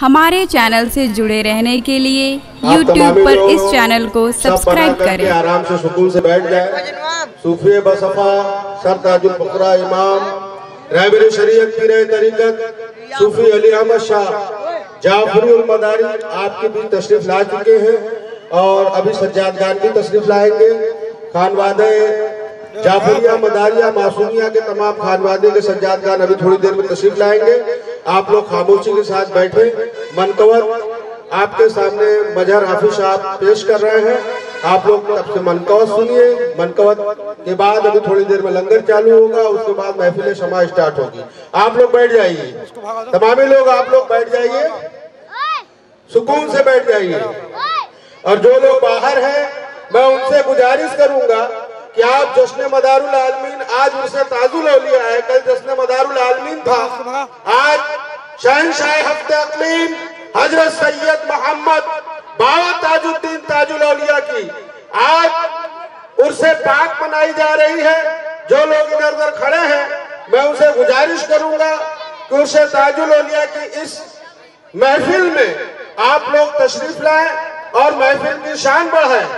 हमारे चैनल से जुड़े रहने के लिए YouTube पर इस चैनल को सब्सक्राइब करें। आराम से सुकून से बैठ जाए। सूफी बसफा सर ताजुल फकरा इमाम रहबर शरीयत पीर तरीकत सूफी अली अहमद शाह जाफरुल मदारी आपके भी तशरीफ ला चुके हैं और अभी सज्जाद खान भी तशरीफ लाएंगे। खानवादे जाफरिया मदारिया मासूमिया के तमाम खानवादे के सज्जाद खान अभी थोड़ी देर में तशरीफ लाएंगे। आप लोग खामोशी के साथ बैठे। मनकवत आपके सामने मजहर हाफिज साहब पेश कर रहे हैं। आप लोग तब से मनकवत सुनिए। मनकवत के बाद अभी थोड़ी देर में लंगर चालू होगा, उसके बाद महफिल शमा स्टार्ट होगी। आप लोग बैठ जाइए, तमाम लोग आप लोग बैठ जाइए, सुकून से बैठ जाइए। और जो लोग बाहर हैं मैं उनसे गुजारिश करूंगा कि आप जश्न मदारुल आलमीन, आज उनसे ताजुल औलिया है, कल जश्न मदारुल आलमीन था, आज शहंशाह हफ्ते अक़लीम हजरत सैयद मोहम्मद बाबा ताजुद्दीन ताजुल औलिया की आज उर्से पाक मनाई जा रही है। जो लोग इधर उधर खड़े हैं मैं उनसे गुजारिश करूंगा कि उर्से ताजुल औलिया की इस महफिल में आप लोग तशरीफ लाएं और महफिल की शान बढ़ाएं।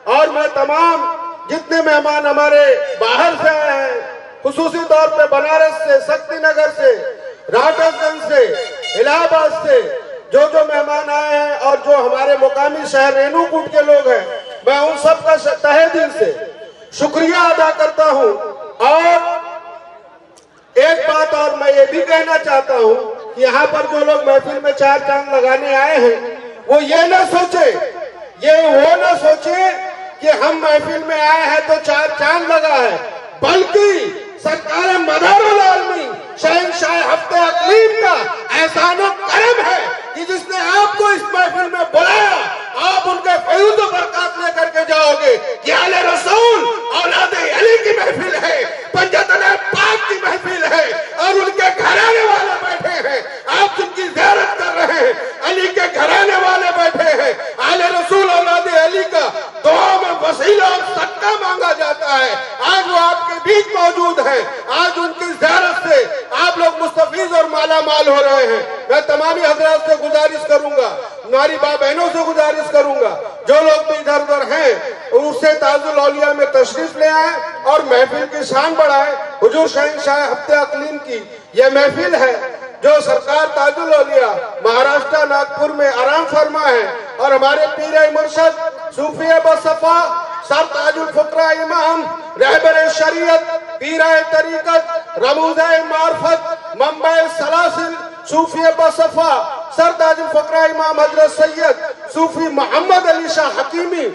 और मैं तमाम जितने मेहमान हमारे बाहर से आए हैं, खुसूसी तौर पे बनारस से, शक्ति नगर से, राजगंज से, इलाहाबाद से जो मेहमान आए हैं और जो हमारे मुकामी शहर रेणुकूट के लोग हैं, मैं उन सब का तहे दिल से शुक्रिया अदा करता हूं। और एक बात और मैं ये भी कहना चाहता हूं कि यहाँ पर जो लोग महफिल में चार चांद लगाने आए हैं वो ये ना सोचे, वो ना सोचे कि हम महफिल में आए हैं तो चार चांद लगा है, बल्कि सरकार मदारुल आलमीन शहंशाह हफ्ते अक़लीम का एहसानो करम है कि जिसने आपको इस महफिल में बुलाया, आप उनके फैज़ व बरक़ात लेकर के जाओगे। ये आले रसूल औलादे अली की महफिल है, पंजतन पाक की महफिल है और उनके घराने वाले बैठे हैं। आप जिनकी ज़ियारत कर रहे हैं, अली के घराने वाले बैठे हैं। आले रसूल औलादे अली का दुआ में वसीला और सदका मांगा जाता है। आज वो आपके बीच मौजूद है। आज उनकी ज़ियारत से आप लोग मुस्तफीज और माला माल हो रहे हैं। मैं तमामी हजरात से गुजारिश करूंगा, नारी माँ बहनों से गुजारिश करूंगा, जो लोग भी इधर उधर हैं उससे ताजुल औलिया में तशरीफ ले आए और महफिल की शान बढ़ाए। हुजूर शहंशाह हफ्ते अक़लीम की यह महफिल है जो सरकार ताजुल औलिया महाराष्ट्र नागपुर में आराम फरमा है और हमारे पीर मुर्शद सूफी बसफा सर ताजुल फकरा इमाम रहबर शरीयत पीर तरीकत रमूज़े मार्फत मंबे सलासिल सूफी बसफा सर ताजुल फकरा इमाम हजरत सैयद सूफी मोहम्मद अली शाह हकीमी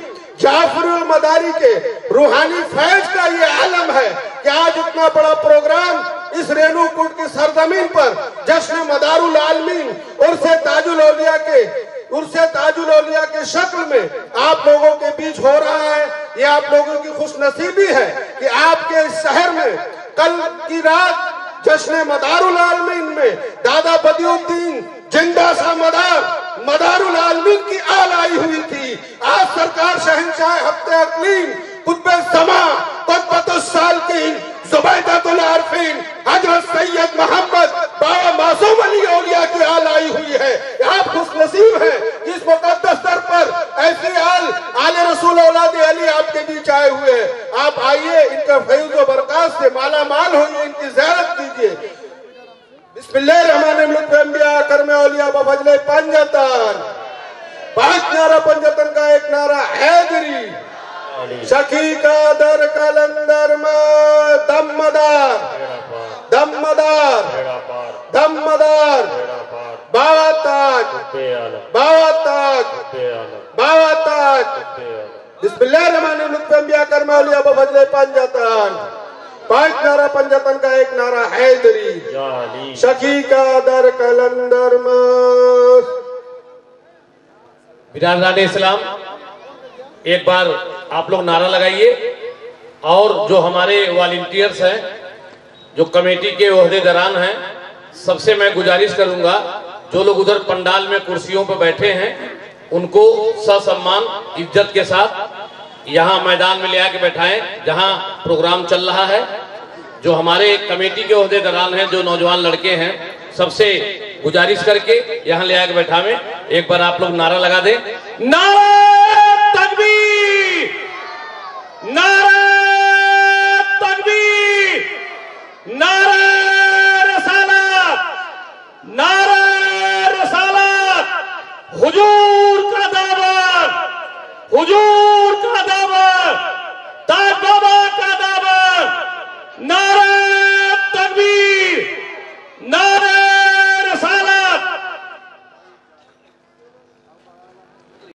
जाफरुल मदारी के रूहानी फैज का ये आलम है कि आज इतना बड़ा प्रोग्राम इस रेणुकूट की सरजमीन पर जश्न मदारुल आलमीन उर्से ताजुल औलिया के शक्ल में आप लोगों के बीच हो रहा है। ये आप लोगों की खुश नसीबी है कि आपके इस शहर में कल की रात जश्न मदारुल आलमीन में दादा बदियुद्दीन जिंदा सा मदारुल आलमीन की आल आई हुई थी। आज सरकार शहंशाह हफ्ते अक़लीम कुतुब समा कुतुबुस सालिकीन ज़ुबैदतुल आरिफीन हजरत सैयद मोहम्मद बाबा मासूम अली औलिया की आल आई हुई है। आप खुशनसीब हैं कि इस मुक़द्दस दर पर ऐसी आले रसूल औलादे अली आपके बीच आए हुए हैं। आप आइए, इनका फैज़ व बरक़ात से माला माल होइए, इनकी ज़ियारत कीजिए। बिस्मिल्लाहिर्रहमानिर्रहीम करमे औलिया बफजले पंजतन। 5 नारा पंजतन का एक नारा हैदरी। सखी का दर कलंदर में दमदार दमदार दमदार बाबा ताज बाबा ताज बाबा ताज। बिस्मिल्लाहिर्रहमानिर्रहीम करमे औलिया बफजले पंजतन। 5 नारा पंजतन का एक नारा हैदरी। सखी का दर कलंदर में। बिरादरान इस्लाम, एक बार आप लोग नारा लगाइए और जो हमारे वॉलंटियर्स हैं, जो कमेटी के ओहदेदारान हैं, सबसे मैं गुजारिश करूंगा जो लोग उधर पंडाल में कुर्सियों पर बैठे हैं उनको ससम्मान इज्जत के साथ यहाँ मैदान में ले आके बैठाएं जहाँ प्रोग्राम चल रहा है। जो हमारे कमेटी के ओहदेदारान हैं, जो नौजवान लड़के हैं, सबसे गुजारिश करके यहाँ ले आके बैठा में एक बार आप लोग नारा लगा दें, नारा तकबीर, नारा तकबीर, नारा रसालत, नारा रसालत, हुजूर का दामन, हुजूर का दामन।